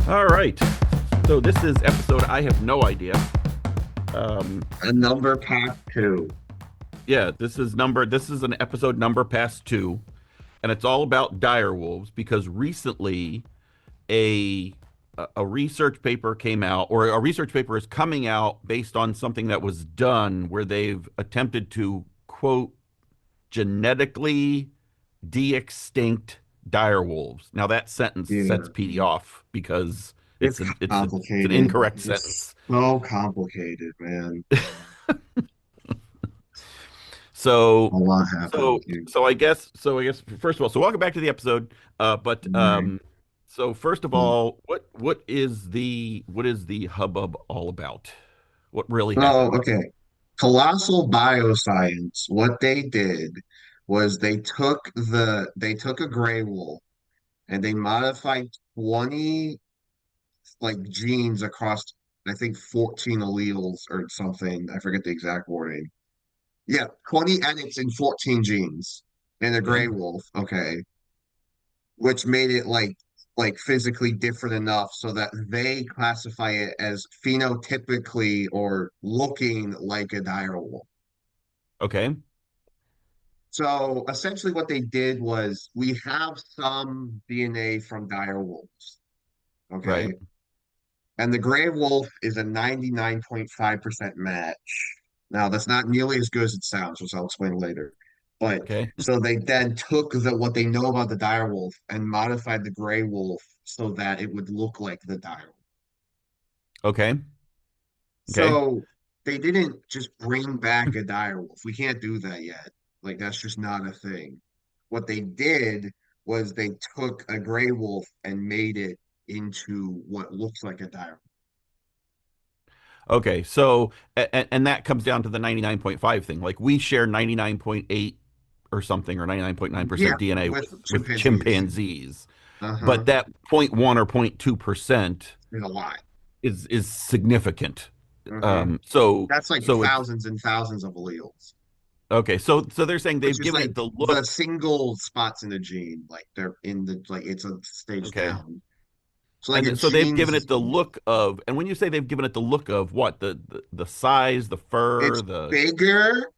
All right. So this is episode I have no idea. Um A number past two. yeah, this is an episode number past 2, and it's all about dire wolves because recently a a research paper came out, or a research paper is coming out based on something that was done where they've attempted to quote genetically de-extinct dire wolves. Now that sentence sets Yeah, PD off because it's it's an complicated. incorrect It's sentence. so complicated, man. A So, lot happened so, here. so I guess first of all, so welcome back to the episode. But Right. so first of all, what is the hubbub all about? What really So, happened? okay. Colossal Bioscience, what they did was they took a gray wolf and they modified 20 like genes across I think 14 alleles or something. I forget the exact wording. Yeah, 20 edits in 14 genes in a Okay, gray wolf. Okay. Which made it like physically different enough so that they classify it as phenotypically or looking like a dire wolf. okay, So essentially what they did was we have some DNA from dire wolves, right, okay? And the gray wolf is a 99.5% match. Now, that's not nearly as good as it sounds, which I'll explain later. But okay, so they then took what they know about the dire wolf and modified the gray wolf so that it would look like the dire wolf. okay, okay, So they didn't just bring back a dire wolf. We can't do that yet. Like that's just not a thing. What they did was they took a gray wolf and made it into what looks like a dire okay. So, and that comes down to the 99.5 thing. Like we share 99.8 or something, or wolf. Yeah, 99.9% DNA with with chimpanzees. chimpanzees, Uh-huh. but that point 0.1 or 0.2% There's a lot. is significant. Hmm. So That's like so it's thousands and thousands of alleles, okay. So they're saying which they've is given like it the the look. single spots in the gene. Like they're in the like it's a stage Okay, down. So like a and so they've gene's given it the look of. And when you say they've given it the look of what, the size, the fur, it's the bigger.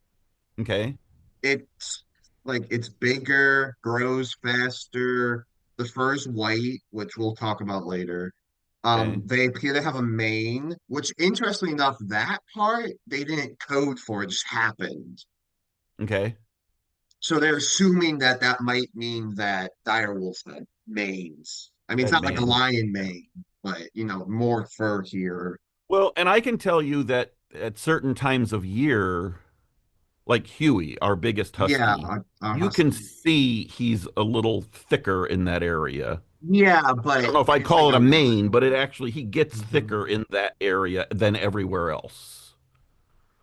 okay, It's it's bigger, grows faster. The fur is white, which we'll talk about later. okay, They appear to have a mane, which interestingly enough, that part they didn't code for, it just happened. okay. So they're assuming that that might mean that direwolves had manes. I mean, it's That not like a man. lion mane, but more fur here. Well, and I can tell you that at certain times of year, like Huey, our biggest Yeah, husky, a you can husky. see he's a little thicker in that area. Yeah, I don't but know if I'd it's like call it a a mane, but he gets Mhm. thicker in that area than everywhere else.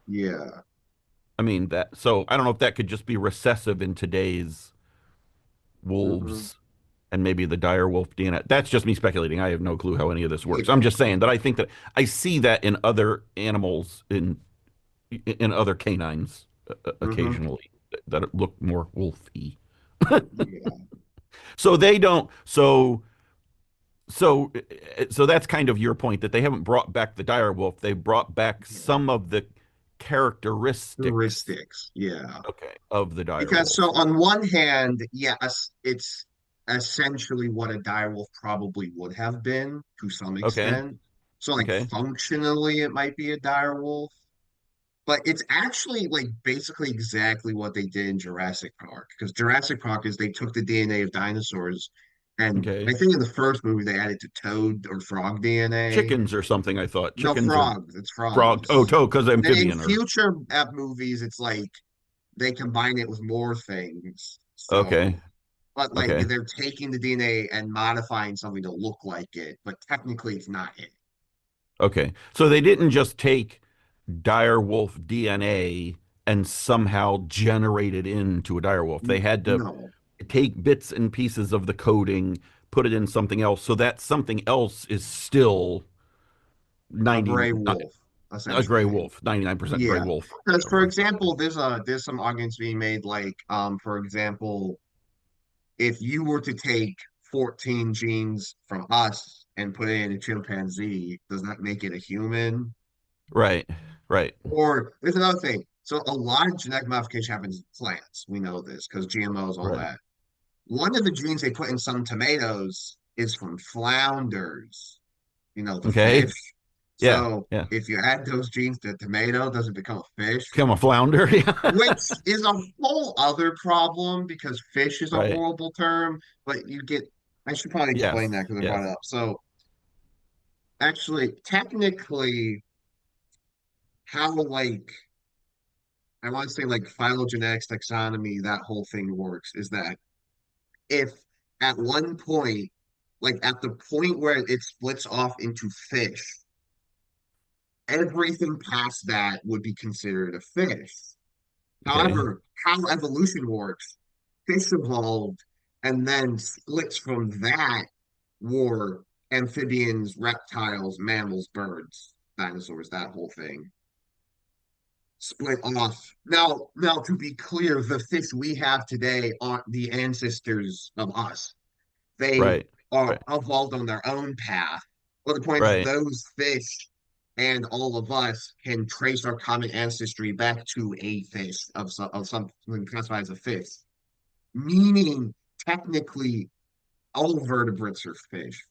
Yeah. I mean that, so I don't know if that could just be recessive in today's Hmm. wolves and maybe the dire wolf DNA. That's just me speculating. I have no clue how any of this works. Yeah. I'm just saying that I think that I see that in other animals, in other canines, Hmm. occasionally, that look more wolfy. Yeah. So they don't. So that's kind of your point, that they haven't brought back the dire wolf. They brought back Yeah. some of the characteristics, Heuristics. Yeah. okay, of the dire Because so wolf. on one hand, yes, it's essentially what a direwolf probably would have been to some Okay, extent. So like okay, functionally it might be a direwolf, but it's actually like basically exactly what they did in Jurassic Park. Because Jurassic Park is they took the DNA of dinosaurs and I okay. think in the first movie they added to toad or frog DNA. Chickens or something. I thought No, chickens or frogs. It's frog. Oh, frogs. toe, because And then in amphibian or future movies, it's like they combine it with more things. okay, So, but like okay, they're taking the DNA and modifying something to look like it, but technically it's not it. okay. So they didn't just take dire wolf DNA and somehow generate it into a dire wolf. They had to No, take bits and pieces of the coding, put it in something else. So that something else is still a 90, gray wolf, a gray essentially. wolf, 99% gray Yeah. wolf or Because for whatever. example, there's some arguments being made like for example, if you were to take 14 genes from us and put it in a chimpanzee, does that make it a human? Right. Right. Or there's another thing. So a lot of genetic modification happens in plants. We know this because GMOs, all Right. that. One of the genes they put in some tomatoes is from flounders, the Okay. fish. Yeah. So Yeah. if you add those genes to a tomato, does it become a fish? Become a flounder. Yeah. Which is a whole other problem because fish is a Right. horrible term, but I should probably explain that Yes. because I brought Yes. it up. So actually, technically, how I want to say like phylogenetics, taxonomy, that whole thing works is that if at one point, like at the point where it splits off into fish, everything past that would be considered a fish. Okay. However, how evolution works, fish evolved and then splits from that were amphibians, reptiles, mammals, birds, dinosaurs, that whole thing split off. Now to be clear, the fish we have today aren't the ancestors of us. They Right. are Right. evolved on their own path. But the point is, Right. those fish and all of us can trace our common ancestry back to a fish of something classified as a fish, meaning technically all vertebrates are fish,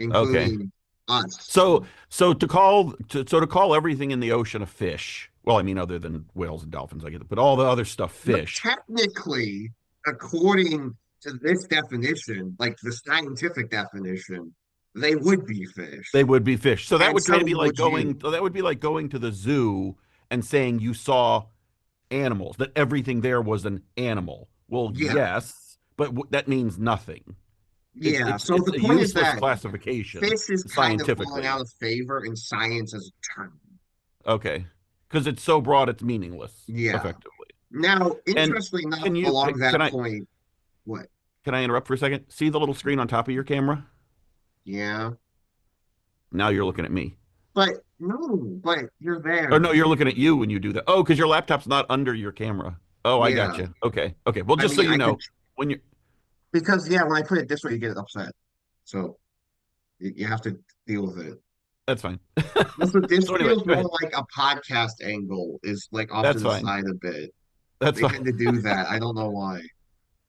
Okay. including us. So to call everything in the ocean a fish. Well, I mean, other than whales and dolphins, I get it, but all the other stuff But fish. technically, according to this definition, like the scientific definition, they would be They fish. would be fish. So that And would kind so of be like would you. going. So that would be like going to the zoo and saying you saw animals, that everything there was an animal. Well, Yeah. yes, but that means nothing. It's Yeah. it's So it's the a point is useless that classification fish is kind of falling out scientifically. of favor in science as a term. Okay, because it's so broad, it's meaningless, Yeah. effectively. Now, And interestingly enough, can you along can that I point, what? can I interrupt for a second? See the little screen on top of your camera? Yeah. Now you're looking at me. But no, but you're Or no, there. you're looking at you when you do that. Oh, because your laptop's not under your camera. Oh, I got Yeah. you. Okay. Okay. Well, I just so mean, you I could, know, when you because yeah, when I put it this way, you get upset. So you have to deal with it. that's fine. Also, this So anyway, feels go more ahead. like a podcast angle, is like off to That's the fine. side a bit. That's They fine. tend to do that. I don't know why.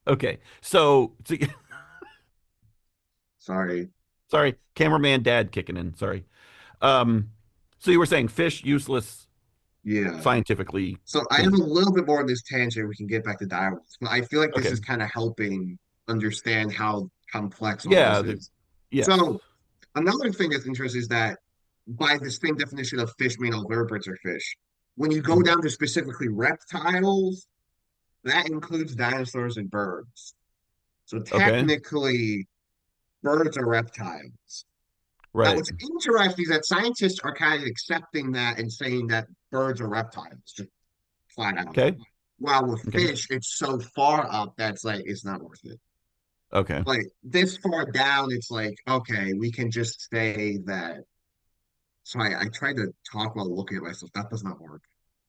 Okay. So Sorry. sorry, cameraman dad kicking in. Sorry. Um, so you were saying fish useless Yeah. scientifically So I have thing. a little bit more on this tangent. We can get back to direwolves, but I feel like this Okay. is kind of helping understand how complex all Yeah, this is. yes. So another thing that's interesting is that by the same definition of fish, mean all vertebrates are fish. When you go Mhm. down to specifically reptiles, that includes dinosaurs and birds. So Okay. technically, birds are reptiles. Now, Right. what's interesting is that scientists are kind of accepting that and saying that birds are reptiles, just flat out. Okay. While with Okay. fish, it's so far up that's like it's not worth it. Okay. Like this far down, it's like, okay, we can just say that. So I tried to talk while looking at myself. That does not work.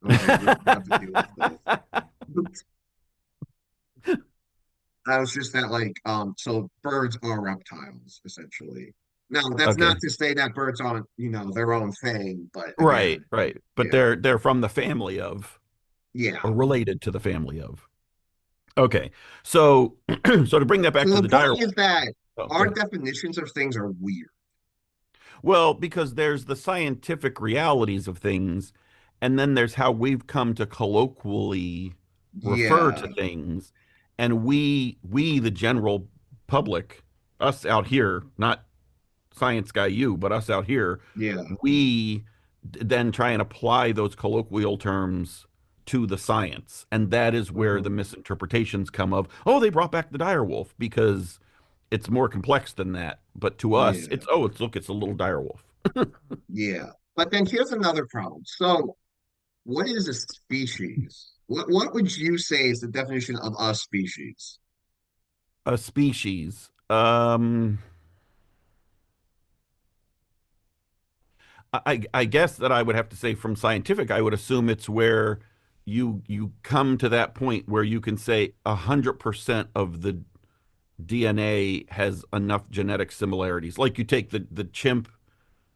Okay, we have to deal with this. I was just that like so birds are reptiles essentially. Now that's not Okay. to say that birds aren't, their own thing, but Right, again, right. But yeah, they're from the family of yeah. or related to the family of. Okay. So so to bring that back So to the the dire point is that oh, go our ahead. definitions of things are weird. Well, because there's the scientific realities of things, and then there's how we've come to colloquially refer Yeah, to things, and we the general public, us out here, not science guy you, but us out here, yeah, we then try and apply those colloquial terms to the science, and that is where the mhm, misinterpretations come of, oh, they brought back the dire wolf because it's more complex than that. But to us, yeah, it's a little dire wolf. yeah. But then here's another problem. So what is a species? What would you say is the definition of a species? A species. I guess that I would have to say from scientific, I would assume it's where you come to that point where you can say 100% of the DNA has enough genetic similarities. Like you take the chimp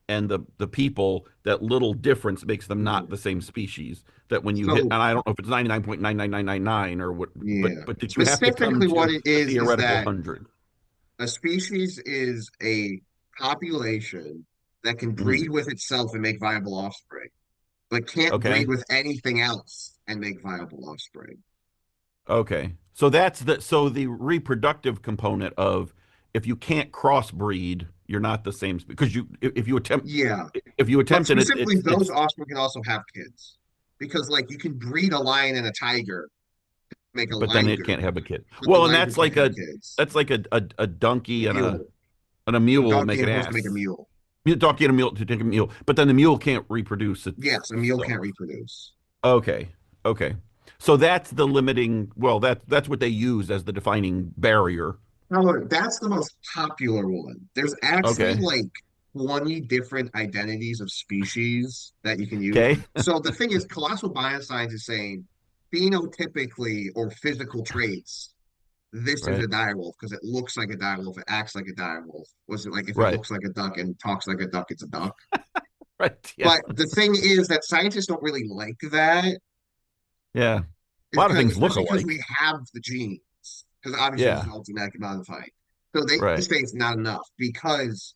and the people, that little difference makes them not Mhm. the same species. That when you hit, So and I don't know if it's 99.9999 or what, yeah, but did you have to come specifically what to it a is theoretical that 100? a species is a population that can Hmm. breed with itself and make viable offspring, but can't breed Okay. with anything else and make viable offspring. Okay. So the reproductive component of, if you can't crossbreed, you're not the same because you if you attempt Yeah, if you but attempt and specifically, those it's offspring can also have kids because, like, you can breed a lion and a tiger, make a but then it liger, can't have a kid. but the Well, and liger can't have kids. that's like a donkey Mule, and a a mule donkey make and an a horse can make a ass. mule. Donkey and a mule to take a mule, but then the mule can't reproduce Yes, a mule itself. can't reproduce. Okay. Okay. So that's the limiting. Well, that's what they use as the defining barrier. However, that's the most popular one. There's actually Okay. like 20 different identities of species that you can use. Okay. So the thing is, Colossal Bioscience is saying phenotypically or physical traits, this is Right. a direwolf because it looks like a direwolf, it acts like a direwolf. Was it like if it Right. looks like a duck and talks like a duck, it's a duck? Right. Yeah. But the thing is that scientists don't really like that, Yeah. A is lot of because things look especially because we alike. have the genes, because obviously this is Yeah. all genetically modified. So they Right. say it's not enough because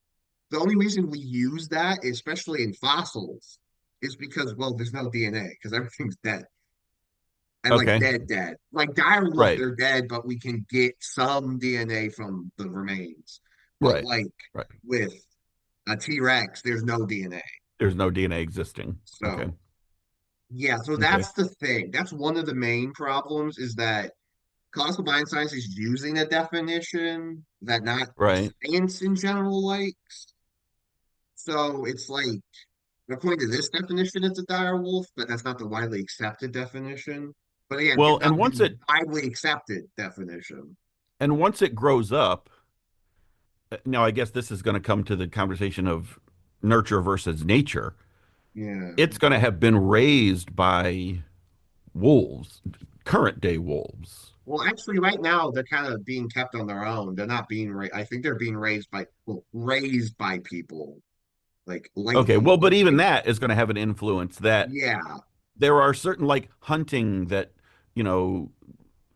the only reason we use that, especially in fossils, is because well, there's no DNA because everything's dead and like Okay. dead. Like dire wolf, Right. they're dead, but we can get some DNA from the remains. But Right. like Right. with a T-Rex, there's no DNA. There's no DNA existing. Okay. So yeah, so Okay. that's the thing. That's one of the main problems is that Colossal Bioscience is using a definition that not Right. science in general likes. So it's like, according to this definition, it's a dire wolf, but that's not the widely accepted definition. But again, Well, it's not the widely accepted definition. and once it grows up, now I guess this is going to come to the conversation of nurture versus nature. Yeah. It's going to have been raised by wolves, current day wolves. Well, actually, right now they're kind of being kept on their own. They're not being raised. I think they're being raised by well, raised by people, like Okay, well, but people. even Like, that is going to have an influence that yeah, there are certain like hunting that, you know,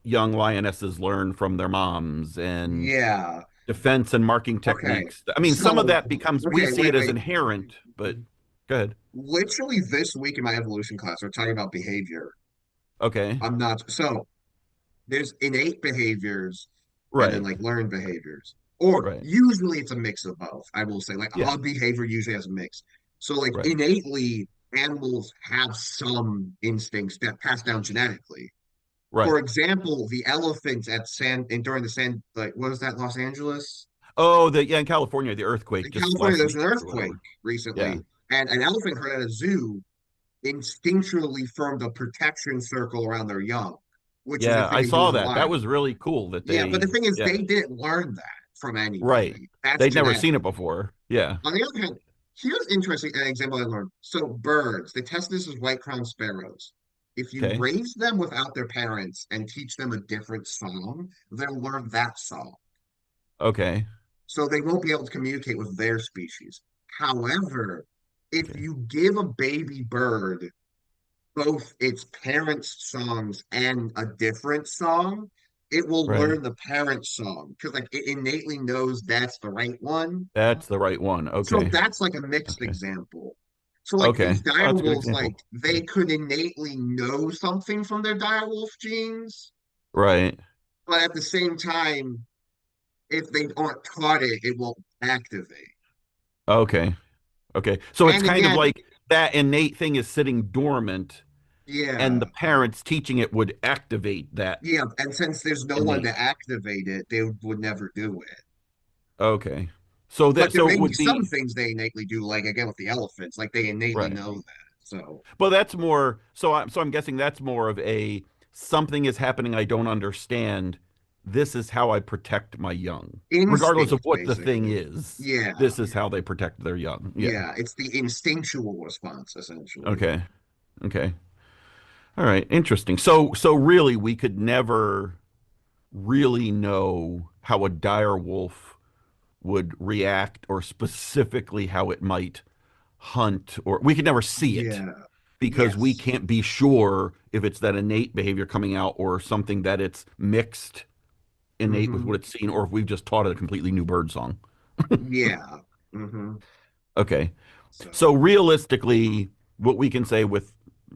young lionesses learn from their moms and yeah. defense and marking Okay. techniques. I mean, some of So, that becomes, we okay, see wait, it as wait. inherent, but go ahead. Literally this week in my evolution class, we're talking about behavior. Okay. I'm not so there's innate behaviors and then Right. like learned behaviors. Or Right. usually it's a mix of both. I will say, like Yeah. all behavior usually has a mix. So like Right. innately, animals have some instincts that pass down genetically. For Right. example, the elephants at San and during the San like what was that, Los Angeles? Oh, yeah, in California, the earthquake In just California, last there's an week or earthquake whatever. Yeah. recently, and an elephant herd at a zoo instinctually formed a protection circle around their young, which is a Yeah, thing I they do saw in the that. That wild. was really cool that Yeah, but the they, thing is, yeah, they didn't learn that from right. anybody. That's They'd never genetic. seen it before. Yeah. On the other hand, here's interesting an example I learned. So birds, they test this with white-crowned sparrows. If you Okay. raise them without their parents and teach them a different song, they'll learn that song. Okay. So they won't be able to communicate with their species. However, if Okay. you give a baby bird both its parents' songs and a different song, it will Right. learn the parent song because like it innately knows that's the right one. That's the right one. So Okay. that's like a mixed Okay. example. So like Okay. these Oh, that's a good direwolves, like example. Yeah. they could innately know something from their direwolf genes, Right. but at the same time, if they aren't taught it, it won't activate. Okay. Okay. So it's And kind of again, like that innate thing is sitting dormant, and the yeah, parents teaching it would activate that yeah. And since there's no one to innate. activate it, they would never do it. Okay. So But that there so it may be would some be things they innately do, like again with the elephants, like they innately right. know that. So But that's more so I'm guessing that's more of a something is happening I don't understand. This is how I protect my young. Regardless of instinct, what the thing basically. is, Yeah, this is how they protect their young. Yeah. yeah. It's the instinctual response, essentially. Okay. Okay. All right. Interesting. So really we could never really know how a dire wolf would react, or specifically how it might hunt, or we could never see it Yeah. because we Yes. can't be sure if it's that innate behavior coming out or something that it's mixed innate with Hmm. what it's seen, or if we've just taught it a completely new bird song. Yeah. Hmm. Okay. So So realistically, what we can say with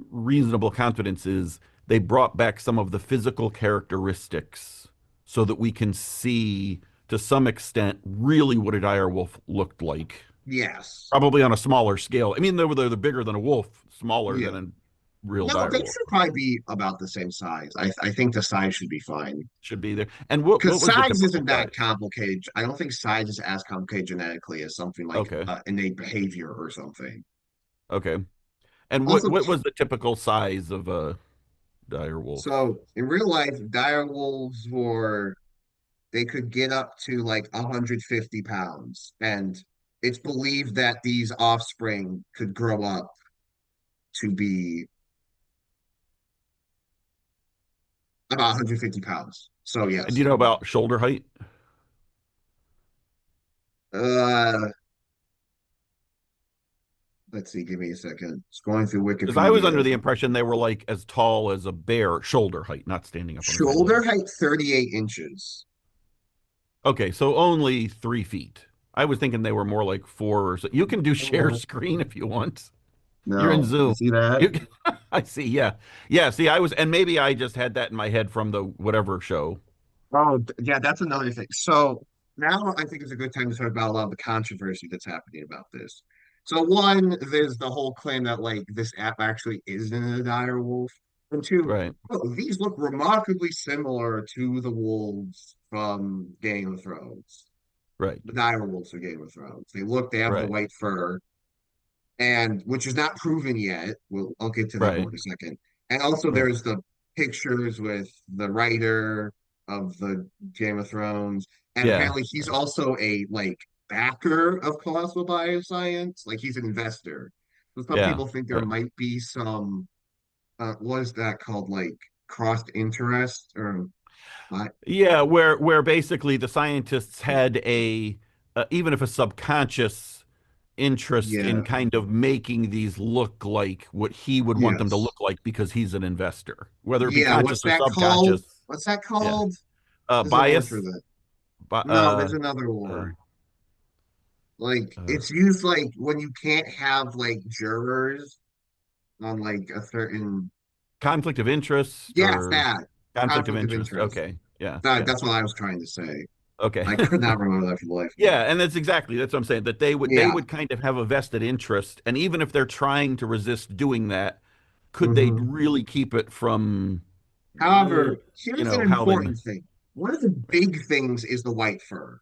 reasonable confidence is they brought back some of the physical characteristics so that we can see to some extent really what a dire wolf looked like. yes. Probably on a smaller scale. I mean, they're bigger than a wolf, smaller Yeah. than a real No, dire they wolf should probably be about the same size. I think the size should be fine. should be there. And what Because was the size typical isn't that size? complicated. I don't think size is as complicated genetically as something like Okay. innate behavior or something. Okay. And Also, what was the typical size of a dire wolf? so in real life, dire wolves were they could get up to like 150 pounds, and it's believed that these offspring could grow up to be about 150 pounds. So And do you yes. know about shoulder height? Uh, let's see. Give me a second. It's going through Because I was Wikipedia. under the impression they were like as tall as a bear, shoulder height, not standing up on his hind Shoulder legs. height 38 inches. Okay, so only 3 feet. I was thinking they were more like four or so. You can do share Uh, screen if you want. You're in no, you Zoom. see that? You can, I see. Yeah. Yeah. See, I was, and maybe I just had that in my head from the whatever show. Oh, yeah, that's another thing. So now I think it's a good time to talk about a lot of the controversy that's happening about this. So one, there's the whole claim that like this app actually isn't a dire wolf. And two, Right. oh, these look remarkably similar to the wolves from Game of Thrones. Right. The dire wolves of Game of Thrones. They have the Right. white fur, and which is not proven yet. I'll get to that more Right. in a second. And also, Right. there's the pictures with the writer of the Game of Thrones, and Yeah. apparently he's also a like backer of Colossal Bioscience. Like he's an investor. So some Yeah. people think there Right. might be some what is that called, like crossed interest or not? Yeah. Where basically the scientists had a, even if a subconscious interest in Yeah. kind of making these look like what he would want them to Yes. look like because he's an investor, whether it be Yeah. conscious What's or that called? subconscious. What's that Yeah. called? There's a word for Bias. that. Bi- No, there's another uh, word. Like uh, it's used like when you can't have like jurors on like a certain, conflict of interest yes, or that conflict of conflict of interest. interest. Okay. Yeah. That, Yeah. that's what I was trying to say. Okay. I could not remember that for the life of me. Yeah, and that's what I'm saying, that they Yeah. would kind of have a vested interest, and even if they're trying to resist doing that, could they Hmm. really keep it from However, here's an how they important thing. One of the big things is the white fur,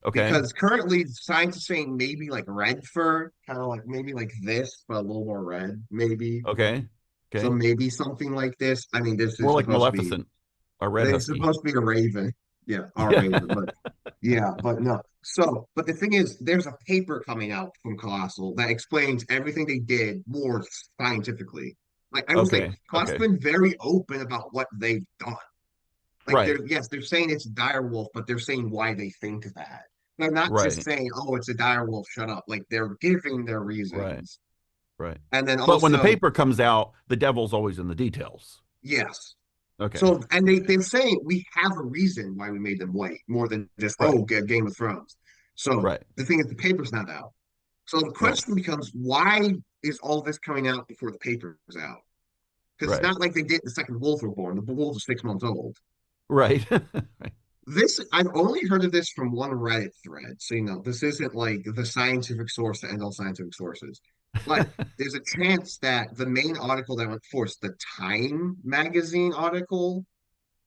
okay. because currently scientists saying maybe like red fur, kind of like maybe like this, but a little more red, maybe. Okay. So Okay. maybe something like this. I mean, this More is like supposed to be Maleficent, a red It's husky. supposed to be a raven. Yeah, our Yeah. raven, but yeah, but no. So, but the thing is, there's a paper coming out from Colossal that explains everything they did more scientifically. Like I will say, Okay. Colossal's Okay. been very open about what they've done. Like Right. they're yes, they're saying it's dire wolf, but they're saying why they think that. They're not just Right. saying, "Oh, it's a dire wolf, shut up." Like they're giving their Right. reasons, Right. and then But when the also, paper comes out, the devil's always in the details. yes. Okay. So, and they're saying we have a reason why we made them white, more than just, Right. oh, Game of Thrones. So Right. the thing is, the paper's not out. So the Right. question becomes, why is all this coming out before the paper's out? Because it's Right. not like they did the second wolves were born. The wolves are 6 months old. Right. Right. This, I've only heard of this from one Reddit thread. So, this isn't like the scientific source to end all scientific sources. But there's a chance that the main article that went forth, the Time magazine article,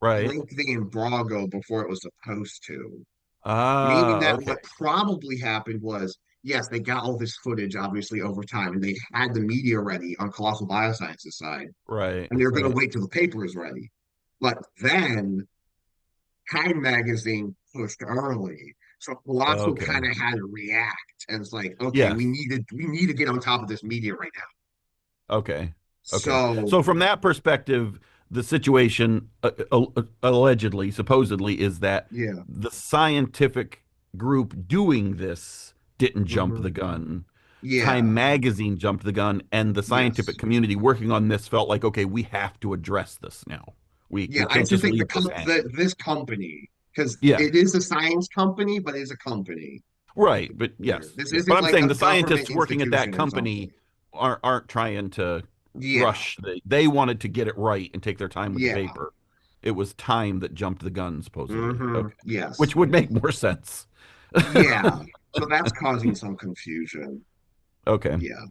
Right. broke the embargo before it was supposed to. Meaning Ah, that okay. what probably happened was, yes, they got all this footage obviously over time, and they had the media ready on Colossal Biosciences side, Right. and they're going to Right. wait till the paper is ready. But then Time Magazine pushed early, so Colossal Okay. kind of had to react, and it's like, okay, Yes. we need to get on top of this media right now. Okay. Okay. So So from that perspective, the situation allegedly, supposedly, is that Yeah. the scientific group doing this didn't jump Hmm. the gun. Time Yeah. Magazine jumped the gun, and the scientific Yes. community working on this felt like, okay, we have to address this now. We Yeah. I can't just just think leave this hanging. this company, because Yeah, it is a science company, but it's a company. right. But Here. yes, This yeah. But isn't I'm like saying a the government scientists working at that institution or company something. aren't trying to Yeah. rush. They wanted to get it right and take their time with the Yeah. paper. It was time that jumped the gun, supposedly. Hmm. Okay, Yes. which would make more sense. Yeah. So that's causing some confusion. Okay, Yeah.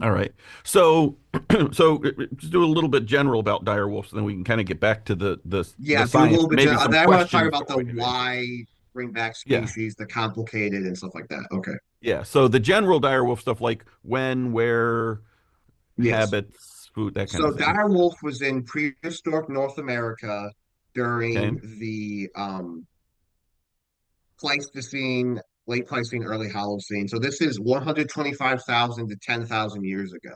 all right. So, just do a little bit general about dire wolves, and then we can kind of get back to the Yeah. Do a science, little bit. maybe some Then I want to talk questions about that the we have answers. why bring back Yeah. species, the complicated and stuff like that. Okay. Yeah. So the general direwolf stuff like when, where, Yes. habits, food, that kind So of thing. dire wolf was in prehistoric North America Okay. during the Pleistocene, late Pleistocene, early Holocene. So this is 125,000 to 10,000 years ago.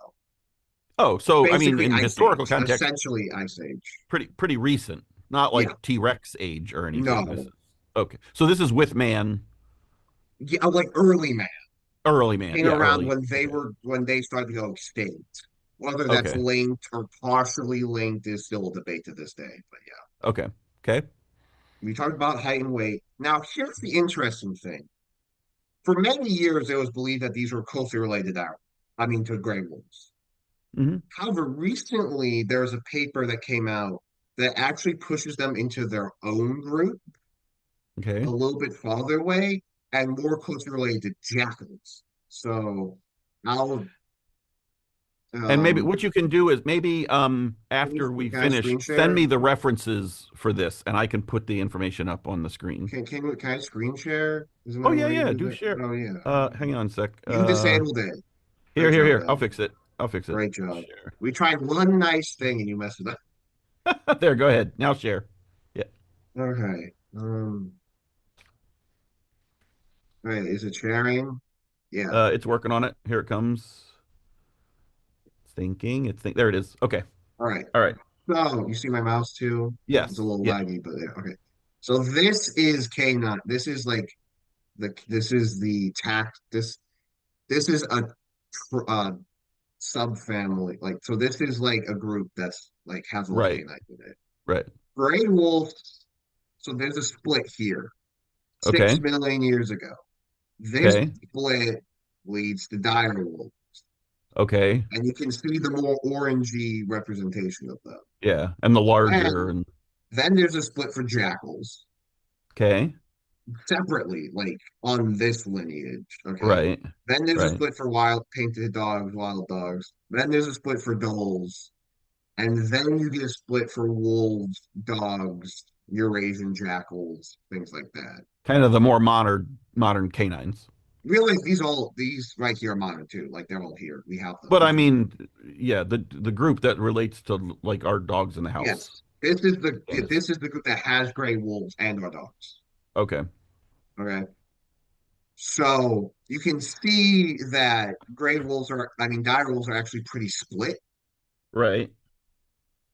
Oh, so I mean, Basically in Ice historical Age, context, essentially Ice Age. pretty recent. Not Yeah, like T-Rex age or anything. This no, is okay. So this is with man, yeah, like early man early man. came Yeah, around early. Okay. when they started to go extinct. Whether that's Okay. linked or partially linked is still a debate to this day. But yeah, Okay. Okay. we talked about height and weight. Now here's the interesting thing. For many years, it was believed that these were closely related to, to gray wolves. Hmm. However, recently there was a paper that came out that actually pushes them into their own group a Okay. little bit farther away and more closely related to jackals. So I'll And maybe um what you can do is maybe after we can I finish, screen send me share? the references for this, and I can put the information up on the screen. Can I screen share? Isn't Oh that a yeah, way to yeah. do Do that? share. Oh yeah. Hang on a sec. You disabled it. Here, Great here, job, here. I'll though. fix it. I'll fix it. Great job. Share. We tried one nice thing and you messed it up. There, go ahead. Now share. Yeah. Okay. Wait, is it sharing? Yeah. It's working on it. Here it comes. It's thinking. There it is. Okay. All right. All right. So you see my mouse too? It's a Yes. little Yeah. laggy, but yeah, okay. So this is canine. This is like this is the tax this is a subfamily. Like so this is like a group that's like has all Right. canine in it. Right. Gray wolves, so there's a split here. Six Okay. million years ago. This Okay. split leads to dire wolf. Okay. And you can see the more orangey representation of them. Yeah. And the larger And and then there's a split for jackals okay. separately, like on this lineage. Okay. Right. Then there's a Right. split for wild painted dogs, wild dogs. Then there's a split for dholes. And then you get a split for wolves, dogs, Eurasian jackals, things like that. Kind of the more modern canines. Realize these right here are modern too. Like they're all here. We have them. But I These are mean, yeah, the group that relates to like our dogs in the house. yes. Canis. This is the group that has gray wolves and our dogs. Okay. Okay. So you can see that dire wolves are actually pretty split. Right.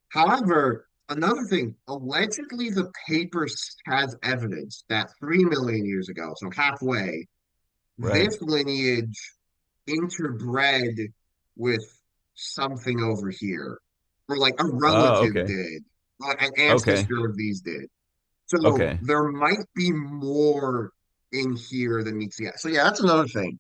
However, another thing, allegedly the paper has evidence that 3 million years ago, so halfway, Right. this lineage interbred with something over here, or like a Oh, relative okay. did, like an Okay. ancestor of these did. So Okay. there might be more in here than meets the eye. So yeah, that's another thing.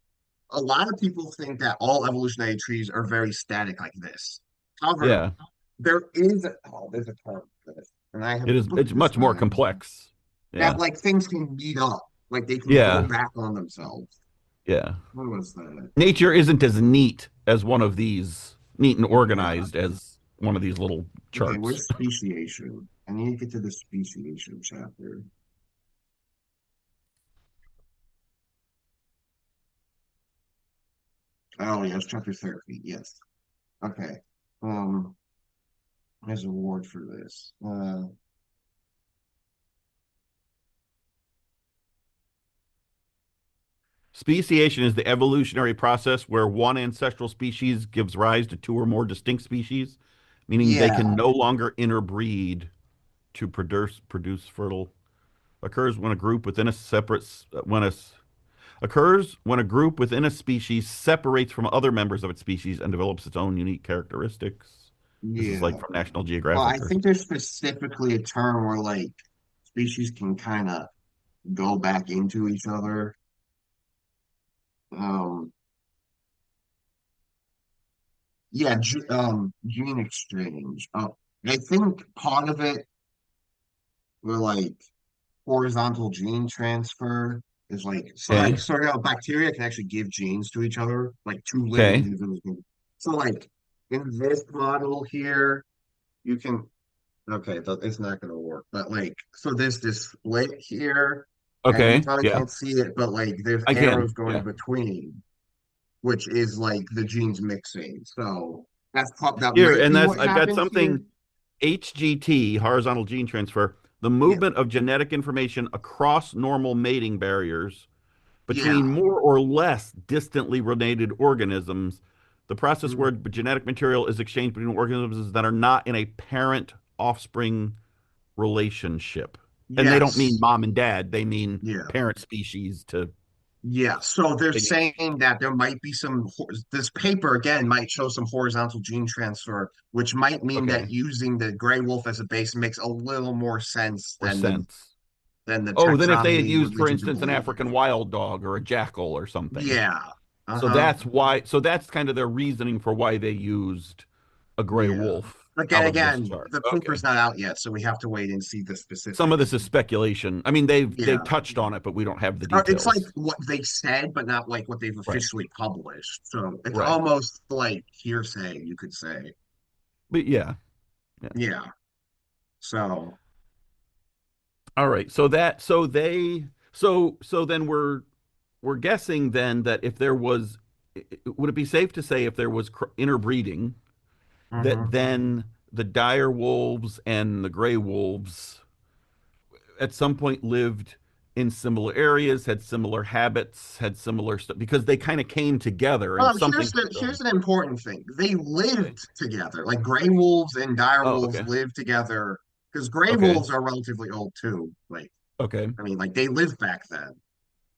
A lot of people think that all evolutionary trees are very static like this. However, Yeah. there's a term for this, and I have looked It's this much more time complex. that Yeah. like things can meet up, like they can go Yeah. back on themselves. Yeah. What was that? Nature isn't as neat as one of these neat and Yeah. organized as one of these little Okay, charts. where's speciation? I need to get to the speciation chapter. Oh yes, chapter 30. Yes. Okay. Um, there's a word for this. Speciation is the evolutionary process where one ancestral species gives rise to two or more distinct species. meaning they can Yeah, no longer interbreed to produce fertile. Occurs when a group within a separate when a occurs when a group within a species separates from other members of its species and develops its own unique characteristics. This is like yeah. from National Well, I Geographic or think there's specifically a term where like species can kind of go back into each other. Um, yeah, gene exchange. I think part of it were like horizontal gene transfer is like so like okay, so you know, bacteria can actually give genes to each other, like two living okay, individuals. So like in this model here, you can okay, it's not gonna work. But like so there's this split here, and you okay, probably yeah, can't see it, but like there's I can, arrows going yeah. between, which is like the genes mixing. So that Here, might and be that's what I've got happens here. something HGT, horizontal gene transfer, the Yeah, movement of genetic information across normal mating barriers between yeah. more or less distantly related organisms, the process where Mhm. genetic material is exchanged between organisms that are not in a parent offspring relationship. And they don't mean Yes. mom and dad, they mean Yeah. parent species to Yeah, so they're thing saying that there might be this paper again might show some horizontal gene transfer, which might mean that okay, using the gray wolf as a base makes a little more sense or than the sense. Oh, then if they had taxonomy would used, lead for you to instance, an believe. African wild dog or a jackal or something. Yeah. So Uh-huh. that's why, so that's kind of their reasoning for why they used a gray Yeah. wolf out of this Again, chart. the Okay. paper's not out yet, so we have to wait and see the Some of this specifics. is speculation. I mean, they've Yeah. touched on it, but we don't have the It's like details. what they said, but not like what they've Right. officially published. So it's Right. almost like hearsay, you could say. But yeah. Yeah. Yeah. So All right. So then we're guessing then that if there was would it be safe to say if there was interbreeding that mhm. then the dire wolves and the gray wolves at some point lived in similar areas, had similar habits, had similar stuff because they kind of came together and Well, something had here's gone. an important thing. They Okay. lived together. Like gray wolves and dire Oh, wolves okay. lived together because gray Okay. wolves are relatively old too. Like, Okay. I mean, like they lived back then.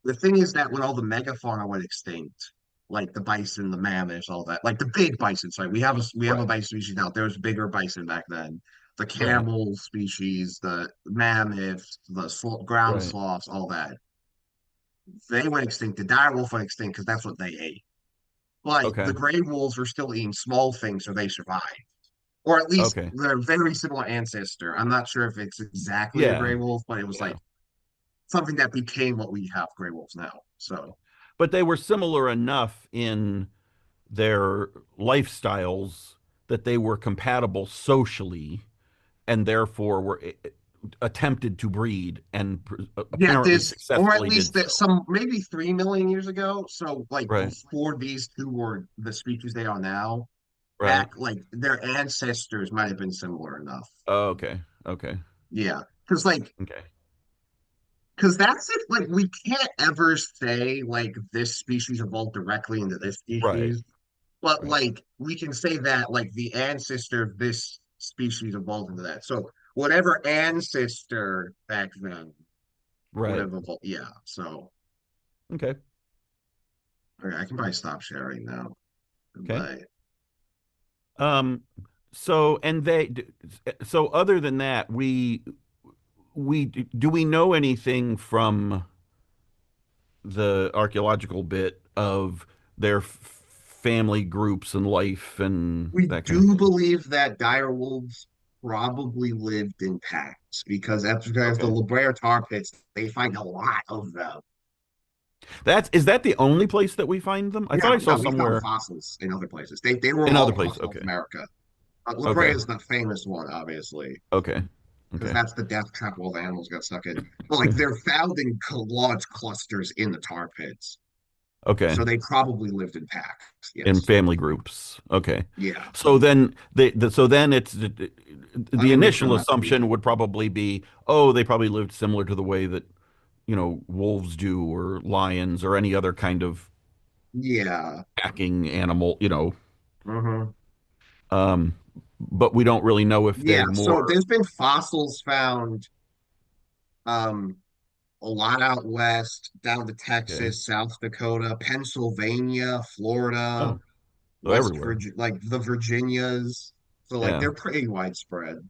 The thing is that when all the megafauna went extinct, like the bison, the mammoths, all that, like the big bison, sorry, we have a Right. bison species now. There was bigger bison back then. The Right. camel species, the mammoths, the ground Right. sloths, all that. They went extinct. The dire wolf went extinct because that's what they ate. But the Okay. gray wolves were still eating small things, so they survived. Or at least Okay. they're a very similar ancestor. I'm not sure if it's exactly a Yeah. gray wolf, but it was Yeah. like something that became what we have gray wolves now. So But they were similar enough in their lifestyles that they were compatible socially and therefore were attempted to breed and yeah, apparently this or at successfully least did that so. some maybe 3 million years ago. So like Right. before these two were the species they are now, Right. back like their ancestors might have been similar enough. Oh, okay. Okay. Yeah. Because Okay. that's it. Like, we can't ever say, like, this species evolved directly into this Right. species, but, Right. like, we can say that, like, the ancestor of this species evolved into that. So, whatever ancestor back then would Right. have evolved. Yeah. So, Okay. okay, I can probably stop sharing now. Okay. But Um, so and they so other than that, we do we know anything from the archaeological bit of their family groups and life and we that kind of do thing? believe that dire wolves probably lived in packs because after the Okay. La Brea tar pits, they find a lot of them. That's is that the only place that we find them? I thought Yeah, I saw no, we found somewhere fossils in other places. They were in all other across places. North Okay. America. La Brea Okay. is the famous one, obviously, Okay. because Okay. that's the death trap all the animals got stuck in. But like they're found in large clusters in the tar pits, Okay. so they probably lived in packs. In Yes, family groups. Okay. yeah, So then so then it's let the me make sure I'm initial not speaking. assumption would probably be, oh, they probably lived similar to the way that, wolves do or lions or any other kind of Yeah, packing animal. hmm Um, but we don't really know if Yeah, they're so more. there's been fossils found um a lot out west, down to Okay. Texas, South Dakota, Pennsylvania, Florida, Oh, so West everywhere. Virginia, like the Virginias. So like Yeah. they're pretty widespread.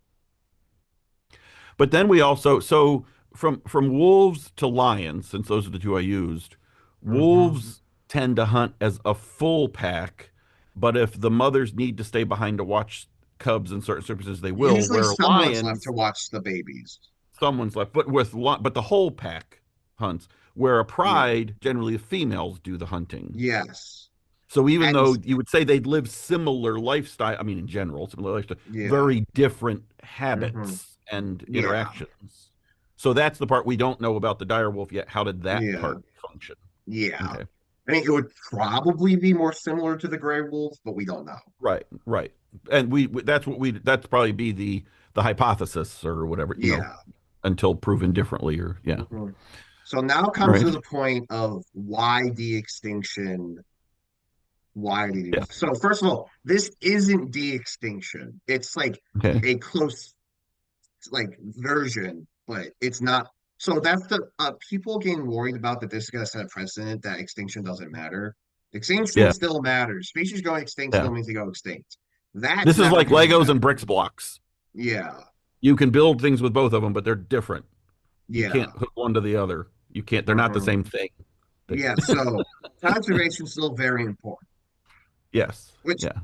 But then we also, so from wolves to lions, since those are the two I used, Hmm. wolves tend to hunt as a full pack, but if the mothers need to stay behind to watch cubs in certain circumstances, they will. Usually Where someone's left to lions, watch the babies. someone's left, but the whole pack hunts. Where a Yeah. pride, generally the females do the hunting. Yes. So even And though you would say they'd live similar lifestyle, I mean, in general, similar lifestyle, yeah. very different Hmm. habits and Yeah. interactions. So that's the part we don't know about the dire wolf yet. How did that Yeah. part function? Yeah. Okay. I mean, it would probably be more similar to the gray wolf, but we don't know. Right, right. And that's probably be the hypothesis or whatever, Yeah. until proven differently or yeah. Hmm. So now All comes right. to the point of why de-extinction. Why did you? Yeah. So first of all, this isn't de-extinction. It's like Okay. a close like version, but it's not. So that's the people getting worried about that this is going to set a precedent that extinction doesn't matter. Extinction Yeah. still matters. Species going extinct Yeah. still means they go extinct. That's This is never like coming Legos back. and bricks blocks. Yeah, You can build things with both of them, but they're different. You yeah, can't hook one to the other. You can't. They're not the uh-huh. same thing. They, Yeah. So conservation is still very important. yes. Which, Yeah.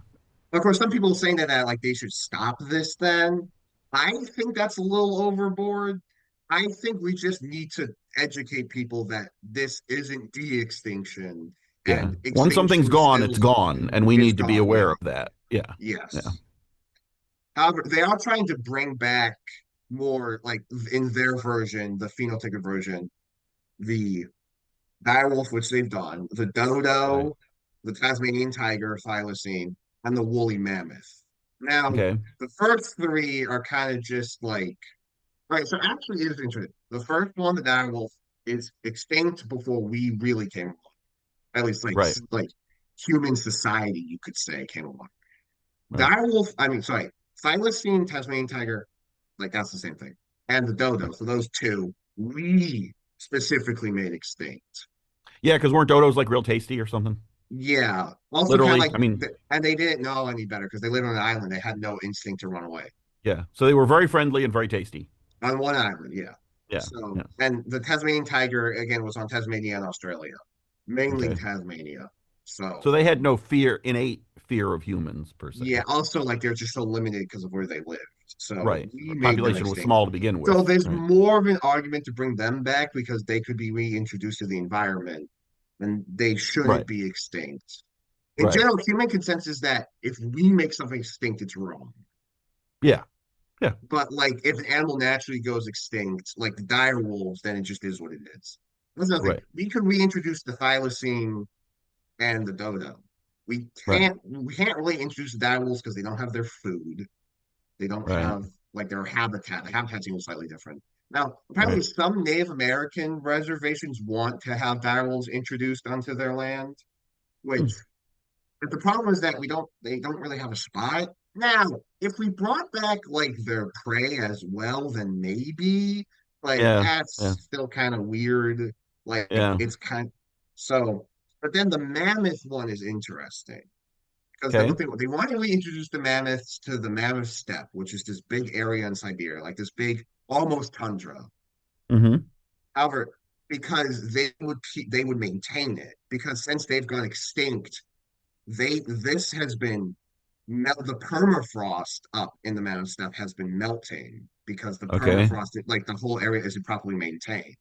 of course, some people are saying that like they should stop this. Then I think that's a little overboard. I think we just need to educate people that this isn't de-extinction Yeah. and Once something's extinction gone, still it's gone, and we is need to be gone. aware Yeah. of that. Yeah. Yeah. Yes. However, they are trying to bring back more like in their version, the phenotypic version, the direwolf, which they've done, the Right. dodo, the Tasmanian tiger, thylacine, and the woolly mammoth. Now, Okay. the first three are kind of just like, right, so actually it is interesting. The first one, the direwolf, is extinct before we really came along. At least Right. like human society, you could say, came along. Right. Direwolf, I mean, sorry, thylacine, Tasmanian tiger, like that's the same thing. And the dodo, Right. so those two, we specifically made extinct. Yeah, because weren't dodos like real tasty or something? Yeah. Also, kind of Literally. like, I mean, and they didn't know any better because they lived on an island. They had no instinct to run away yeah. So they were very friendly and very tasty. on one island. Yeah. Yeah. So, Yeah. and the Tasmanian tiger again was on Tasmania and Australia, mainly Okay. Tasmania. So So, they had no innate fear of humans per yeah. se. Also, like they're just so limited because of where they lived. So Right. we made them Population was extinct. small to begin So with. there's Right. more of an argument to bring them back because they could be reintroduced to the environment and they shouldn't Right. be extinct. In Right. general, human consensus is that if we make something extinct, it's wrong. Yeah. Yeah. But like if an animal naturally goes extinct, like the dire wolves, then it just is what it is. That's nothing. Right. We could reintroduce the thylacine and the dodo. Right. We can't really introduce the dire wolves because they don't have their food. They don't Right. have like their habitat. The habitat's even slightly different. Now, apparently Right. some Native American reservations want to have dire wolves introduced onto their land, which Hmm. but the problem is that they don't really have a spot. Now, if we brought back like their prey as well, then maybe, but Yeah. Yeah. that's still kind of weird. Like Yeah. it's kind so, but then the mammoth one is interesting because Okay. they want to reintroduce the mammoths to the mammoth steppe, which is this big area in Siberia, like this big almost tundra. Mm-hmm. However, because they would maintain it because since they've gone extinct this has been the permafrost up in the mountain stuff has been melting because the Okay. permafrost, like the whole area isn't properly maintained.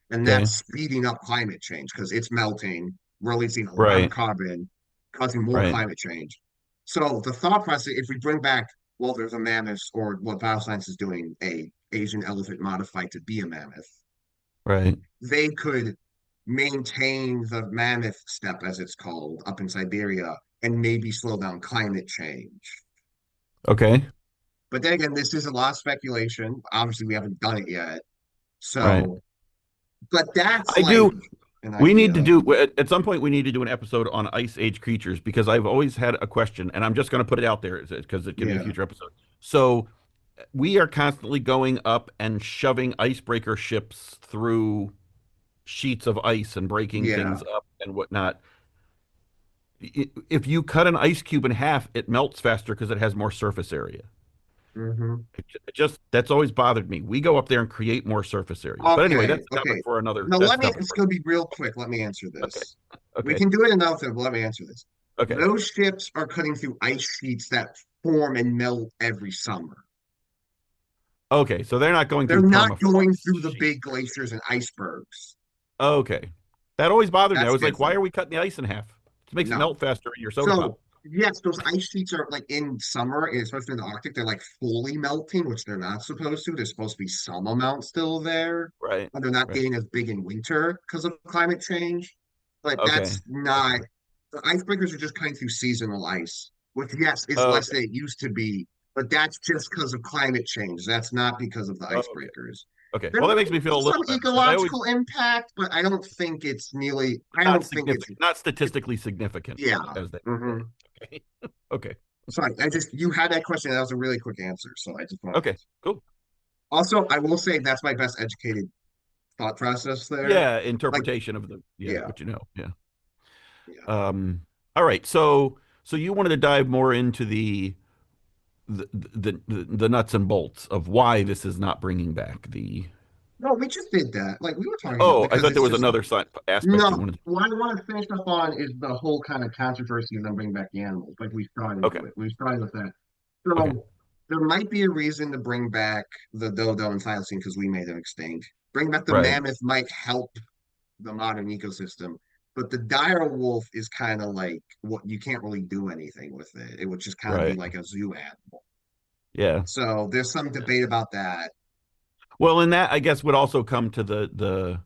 And Okay. that's speeding up climate change because it's melting, releasing a lot of Right. carbon, causing more Right. climate change. So the thought process, if we bring back, well, there's a mammoth, or what bioscience is doing, a Asian elephant modified to be a mammoth, Right. they could maintain the mammoth steppe, as it's called, up in Siberia, and maybe slow down climate change. Okay. But then again, this is a lot of speculation. Obviously, we haven't done it yet. Right. So, but that's I like, do. an We need idea to of. do at some point we need to do an episode on ice age creatures because I've always had a question and I'm just going to put it out there because it can be a Yeah. future episode. So we are constantly going up and shoving icebreaker ships through sheets of ice and breaking Yeah. things up and whatnot. If you cut an ice cube in half, it melts faster because it has more surface area. Hmm. It just that's always bothered me. We go up there and create more surface area. But anyway, Okay. that's a topic Okay. for another. Now That's let a me. topic It's for gonna be real quick. Let me answer okay, this. We okay, can do it another, but let me answer this. okay, Those ships are cutting through ice sheets that form and melt every summer. okay. So they're not going They're through not permafrost going through the sheet. big glaciers and icebergs. Okay, that always bothered me. I That's was like, why different. are we cutting the ice in half? It makes it No. melt faster in your soda pop. So yes, those ice sheets are like in summer, and especially in the Arctic, they're like fully melting, which they're not supposed to. There's supposed to be some amount still there, Right, but they're not right. getting as big in winter because of climate change. But Okay, that's not okay. the icebreakers are just cutting through seasonal ice, which yes is less Okay. than it used to be, but that's just because of climate change. That's not because of the Okay. icebreakers. Okay. There Well, that might makes me be feel a some little better because I always ecological impact, but I don't think it's nearly. I not don't think it's. significant, not statistically significant, Yeah. as they say. Hmm. Okay. Okay. Sorry, I just you had that question. That was a really quick answer, so I just want to Okay. answer. Cool. Also, I will say that's my best educated thought process there. Yeah. Like, Interpretation of the yeah, yeah, what you know. Yeah. yeah. Um. All right. So you wanted to dive more into the nuts and bolts of why this is not bringing back the. No, we just did that. Like we were talking about Oh, I because thought there it's was just another side aspect you no. wanted. What I want to finish up on is the whole kind of controversy of them bringing back the animals. Like we started Okay. with. We started with that. Okay. So there might be a reason to bring back the dodo and thylacine because we made them extinct. Bring back the Right. mammoth might help the modern ecosystem. But the dire wolf is kind of like what you can't really do anything with it. It would just kind of be Right. like a zoo animal. Yeah. So there's some debate about that. Well, and that I guess would also come to the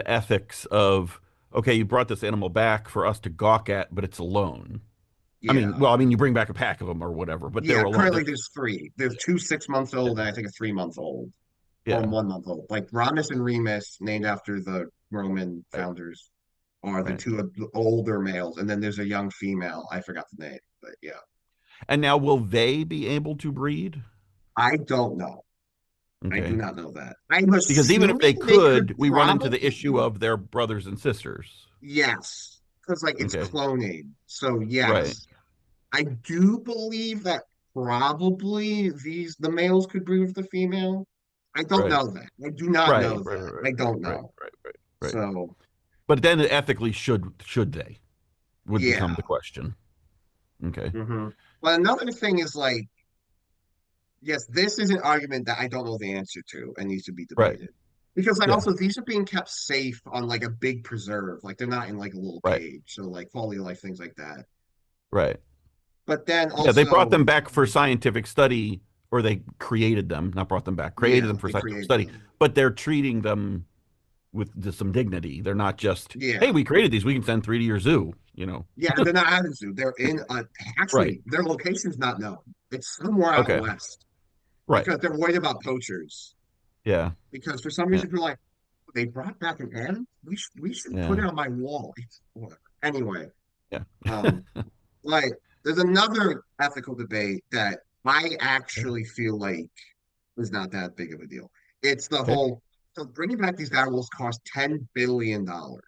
ethics of okay, you brought this animal back for us to gawk at, but it's alone. I mean, Yeah. well, I mean, you bring back a pack of them or whatever, but they're Yeah. alone. Currently They're there's three. There's two 6 months old yeah, and I think a 3 month old or yeah, 1 month old. Like Ramus and Remus, named after the Roman right, founders, are the right. two older males. And then there's a young female. I forgot the name, but yeah. And now, will they be able to breed? I don't know. I do Okay, not know that. I'm because even if assuming they they could could, we run into the probably. issue of their brothers and sisters. Yes, because like it's Okay, cloning. So right, yes, I do believe that probably the males could breed with the female. I don't right, know that. I do not right, know right, that. right, I right, don't right, know. right, right, right. So But then ethically, should they would yeah. become the question. Okay, Hmm. But another thing is like, yes, this is an argument that I don't know the answer to and needs to be right, debated. Because like yeah, also these are being kept safe on like a big preserve. Like they're not in like a little right, cage. So like quality of life, things like that. right. But then Yeah, they brought also, them back for scientific study, or they created them, not brought them back, created yeah, them for they scientific created study, them. but they're treating them with just some dignity. They're not just, hey, Yeah. we created these, we can send three to your zoo, you know? Yeah, they're not out of zoo. They're in Right. actually their location's not known. It's somewhere out Okay. west Right. because they're worried about poachers. Yeah. Because for some Yeah. reason people are like, they brought back an animal. We should put Yeah. it on my wall. It's whatever. Anyway, Yeah. um, like there's another ethical debate that I actually feel like is not that big of a deal. It's the Okay. whole so bringing back these animals cost $10 billion. Yeah.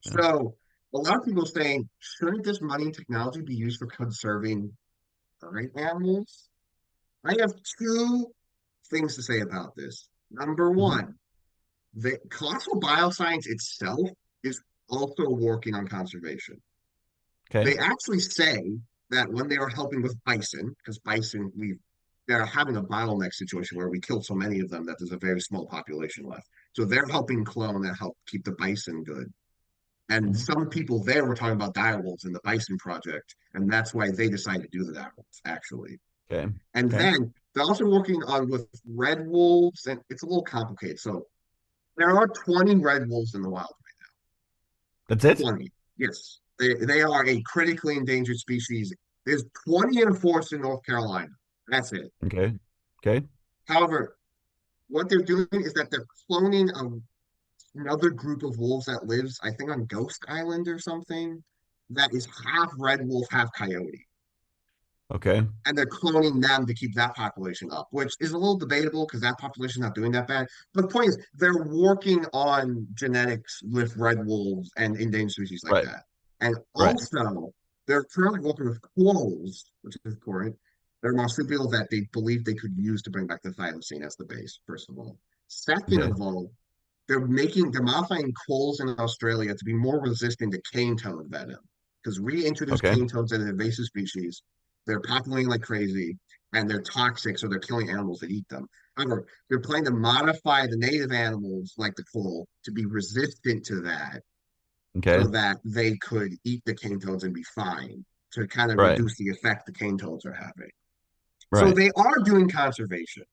So a lot of people are saying, shouldn't this money and technology be used for conserving current animals? I have two things to say about this. Number Hmm. one, the Colossal Bioscience itself is also working on conservation. Okay. They actually say that when they are helping with bison, because bison, they're having a bottleneck situation where we killed so many of them that there's a very small population left. So they're helping clone and help keep the bison good. And Hmm. some people there were talking about direwolves in the Bison Project, and that's why they decided to do the direwolves, actually. Okay. And Okay. then they're also working on with red wolves, and it's a little complicated. So there are 20 red wolves in the wild. That's it? 20. Yes. They are a critically endangered species. There's 20 in a forest in North Carolina. That's it. Okay. Okay. However, what they're doing is that they're cloning a another group of wolves that lives, I think, on Ghost Island or something, that is half red wolf, half coyote. Okay. And they're cloning them to keep that population up, which is a little debatable because that population is not doing that bad. But the point is, they're working on genetics with red wolves and endangered species like Right. that. And Right. also, they're currently working with clones, which is important. They're marsupials that they believe they could use to bring back the thylacine as the base, first of all. Second Okay. of all, they're modifying coals in Australia to be more resistant to cane toad venom. Because we introduced Okay. cane toads as an invasive species. They're populating like crazy and they're toxic, so they're killing animals that eat them. However, they're planning to modify the native animals like the coal to be resistant to that Okay. so that they could eat the cane toads and be fine to kind of Right. reduce the effect the cane toads are having. So Right. they are doing conservation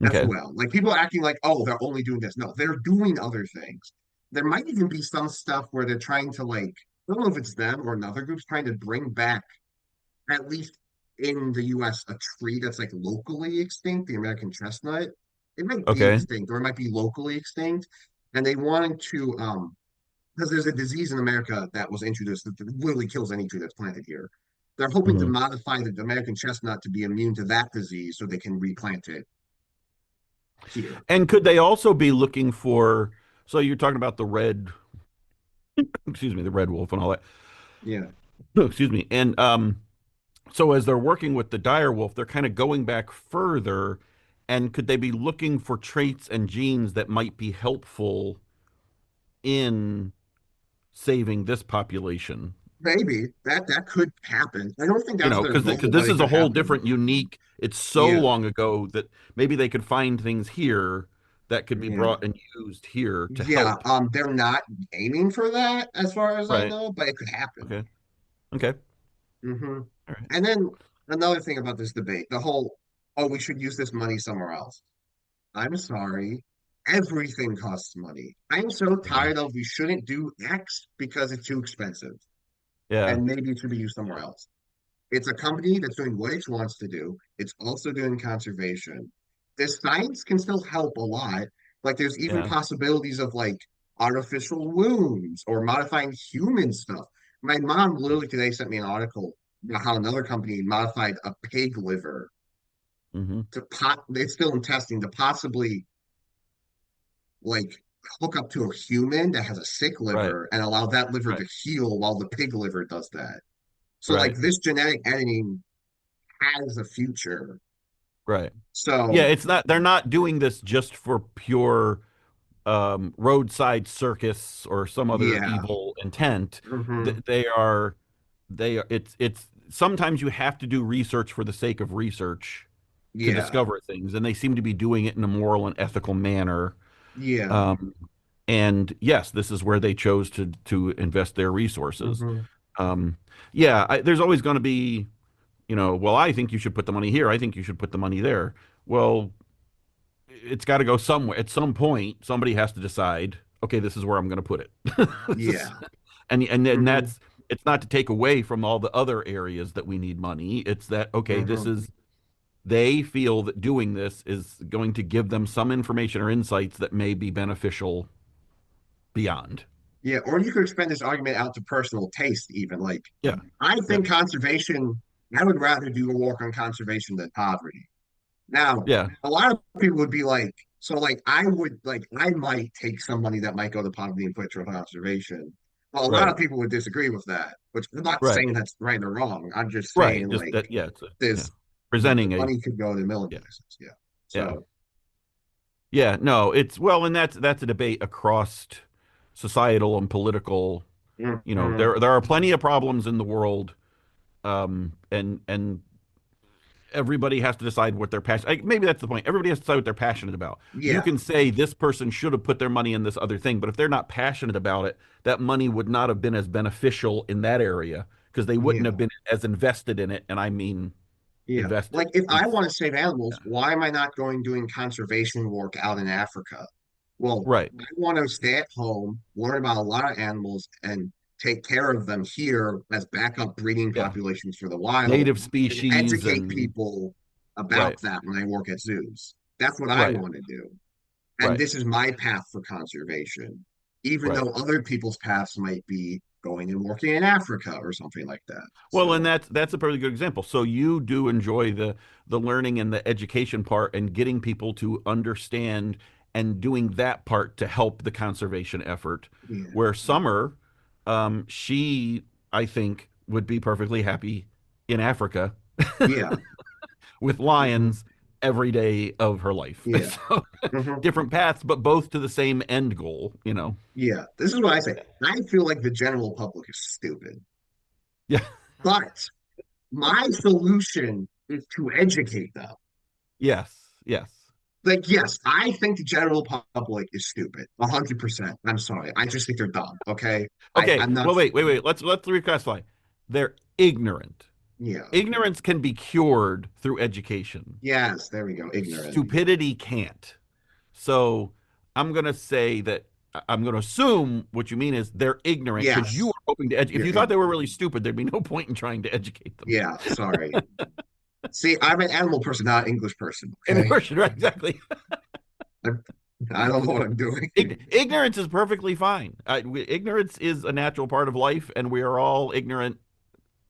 as Okay. well. Like people acting like, oh, they're only doing this. No, they're doing other things. There might even be some stuff where they're trying to like, I don't know if it's them or another group's trying to bring back, at least in the US, a tree that's like locally extinct, the American chestnut. It might be Okay. extinct or it might be locally extinct. And they wanted to because there's a disease in America that was introduced that literally kills any tree that's planted here. They're hoping to Hmm. modify the American chestnut to be immune to that disease so they can replant it here. And could they also be looking for, so you're talking about the red, excuse me, the red wolf and all that. Yeah. Excuse me. And so as they're working with the dire wolf, they're kind of going back further. And could they be looking for traits and genes that might be helpful in saving this population? Maybe that could happen. I don't think You that's know, their because goal, but this it is a could whole happen. different, unique. It's so Yeah, long ago that maybe they could find things here that could be yeah, brought and used here to yeah. help. They're not aiming for that, as far as I Right. know, but it could happen. Okay. Okay. Hmm. All right. And then another thing about this debate, the whole, oh, we should use this money somewhere else. I'm sorry. Everything costs money. I'm so Yeah. tired of we shouldn't do X because it's too expensive, Yeah. and maybe it should be used somewhere else. It's a company that's doing what it wants to do. It's also doing conservation. This science can still help a lot. Like there's even Yeah. possibilities of like artificial wounds or modifying human stuff. My mom literally today sent me an article about how another company modified a pig liver Hmm. to pot. It's still in testing to possibly like hook up to a human that has a sick Right. liver and allow that liver Right. to heal while the pig liver does that. So like Right. this genetic editing has a future. Right. Yeah, So it's not, they're not doing this just for pure roadside circus or some other yeah, evil intent. hmm, They are, it's sometimes you have to do research for the sake of research to yeah, discover things, and they seem to be doing it in a moral and ethical manner. yeah, Um, and yes, this is where they chose to invest their resources. hmm, Um, yeah, there's always going to be, well, I think you should put the money here. I think you should put the money there. Well, it's got to go somewhere. At some point, somebody has to decide, okay, this is where I'm going to put it. This is, yeah, and then hmm, that's, it's not to take away from all the other areas that we need money. It's that, okay, this hmm, is, they feel that doing this is going to give them some information or insights that may be beneficial beyond. yeah. Or you could expand this argument out to personal taste, even. Like, Yeah. I Yeah. think conservation, I would rather do a work on conservation than poverty. Now, Yeah. a lot of people would be like, so like I would like I might take some money that might go to poverty and put it to conservation. Well, a lot Right. of people would disagree with that, which I'm not Right. saying that's right or wrong. I'm just Right. saying Just like that. Yeah. Yeah. this Presenting a, money could go to military yeah. bases. Yeah. Yeah. So Yeah. No, it's, well, and that's a debate across societal and political. mhm. There are plenty of problems in the world, and everybody has to decide what they're passionate. Maybe that's the point. Everybody has to decide what they're passionate about. You Yeah, can say this person should have put their money in this other thing, but if they're not passionate about it, that money would not have been as beneficial in that area because they wouldn't have yeah. been as invested in it. And I mean Yeah. invested. Like if I It's, want to save yeah. animals, why am I not going doing conservation work out in Africa? Well, Right. I want to stay at home, learn about a lot of animals, and take care of them here as backup breeding Yeah. populations for the wild Native and species educate and people about right. that when I work at zoos. That's what I Right. want to do. and Right. this is my path for conservation, even Right. though other people's paths might be going and working in Africa or something like that. Well, and So that's a pretty good example. So you do enjoy the learning and the education part and getting people to understand and doing that part to help the conservation effort. yeah, Where Summer, she I think would be perfectly happy in Africa yeah, with hmm lions every day of her life. yeah, So hmm different paths, but both to the same end goal. yeah. This is what I say. I feel like the general public is stupid, Yeah. but my solution is to educate them. Yes. Yes. Like, yes, I think the general public is stupid, 100%. I'm sorry. I just think they're dumb. Okay. Okay. I'm not, Well, wait. Let's reclassify. They're ignorant. yeah, okay. Ignorance can be cured through education. Yes, there we go. Ignorant. Stupidity can't. So I'm going to say that I'm going to assume what you mean is they're ignorant because you Yes, are hoping to educate. If you're you thought they were ignorant. really stupid, there'd be no point in trying to educate them. Yeah, sorry. See, I'm an animal person, not an English person. And Okay. worship, right? Exactly. I, I don't know what I'm doing. Ignorance is perfectly fine. Ignorance is a natural part of life, and we are all ignorant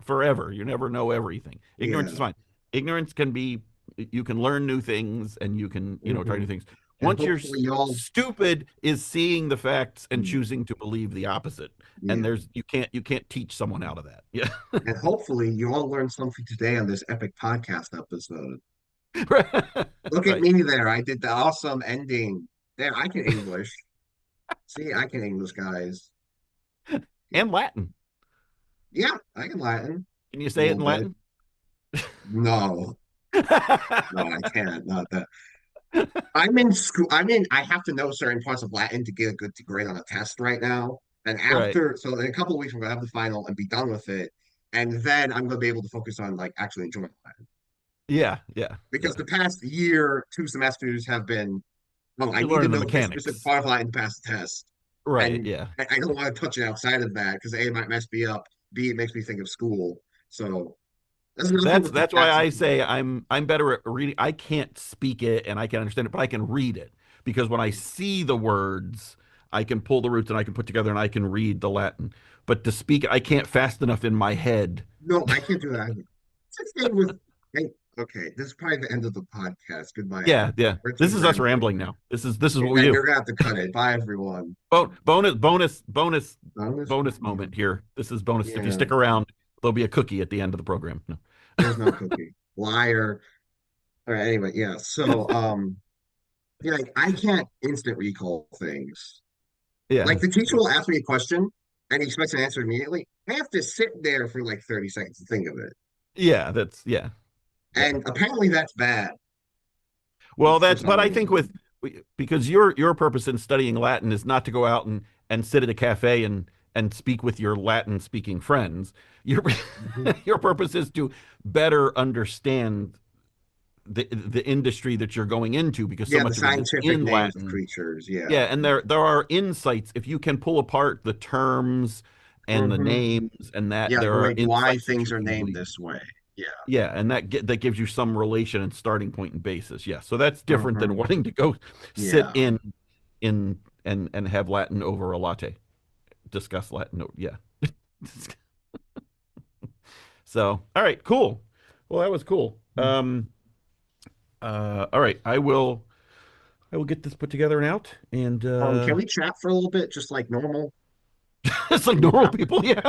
forever. You never know everything. Ignorance is Yeah. fine. Ignorance can be, you can learn new things and you can, try new hmm things. And Once you're hopefully y'all, stupid is seeing the facts and mm, choosing to believe the opposite. And yeah. you can't teach someone out of that. Yeah. And hopefully you all learned something today on this epic podcast episode. Look at Right. me there. I did the awesome ending. There, I can English. See, I can English, guys. And Latin. Yeah, I can Latin Can you a say it little in bit. Latin? No, no, I can't. Not that. I'm in school. I have to know certain parts of Latin to get a good grade on a test right now. And Right. so in a couple of weeks, I'm gonna have the final and be done with it. And then I'm gonna be able to focus on like actually enjoying Latin. Yeah. Yeah. Because Yeah. the past year, 2 semesters have been, well, I You're need to learning the know this specific mechanics. part of Latin to pass the test. Right. And Yeah. I don't want to touch it outside of that because A, it might mess me up. B, it makes me think of school. So that's another thing That's with the that's why accent. I say I'm better at reading. I can't speak it and I can understand it, but I can read it because when I see the words, I can pull the roots and I can put together and I can read the Latin. But to speak it, I can't fast enough in my head. No, I can't do that either. It's the thing with, hey, okay, this is probably the end of the podcast. Goodbye, Yeah, everyone. yeah. It's This been is us rambling. rambling now. This is what we Yeah, do. you're gonna have to cut it. Bye, everyone. Honest, Bonus moment here. This is bonus. If you yeah, stick around, there'll be a cookie at the end of the program. No. there's no cookie. Liar. All right, anyway, yeah. So, yeah, like, I can't instant recall things. Yeah. Like the teacher will ask me a question and he expects an answer immediately. I have to sit there for like 30 seconds to think of it. Yeah, yeah. Yeah. And apparently that's bad Well, for that's some but I think reason. because your purpose in studying Latin is not to go out and sit at a cafe and speak with your Latin speaking friends. Your Mhm. your purpose is to better understand the industry that you're going into because so Yeah, the much of it is scientific in names of Latin. creatures. Yeah. Yeah, and there are insights if you can pull apart the terms and the hmm names and that Yeah, there are like why insights that things you are can named glean. this way. Yeah. Yeah, and that gives you some relation and starting point and basis. Yeah, so that's different than hmm wanting to go sit Yeah. in and have Latin over a latte, discuss Latin. Yeah. So, all right, cool. Well, that was cool. All right, I will get this put together and out, and Can we chat for a little bit, just like normal? it's like Can we normal talk? people. Yeah.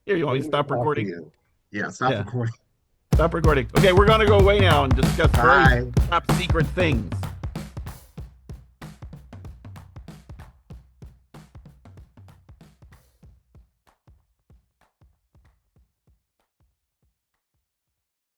Here, you want me to Let me stop talk to recording? you. Yeah, stop Yeah, recording. stop recording. Okay, we're gonna go away now and discuss very Bye. top secret things.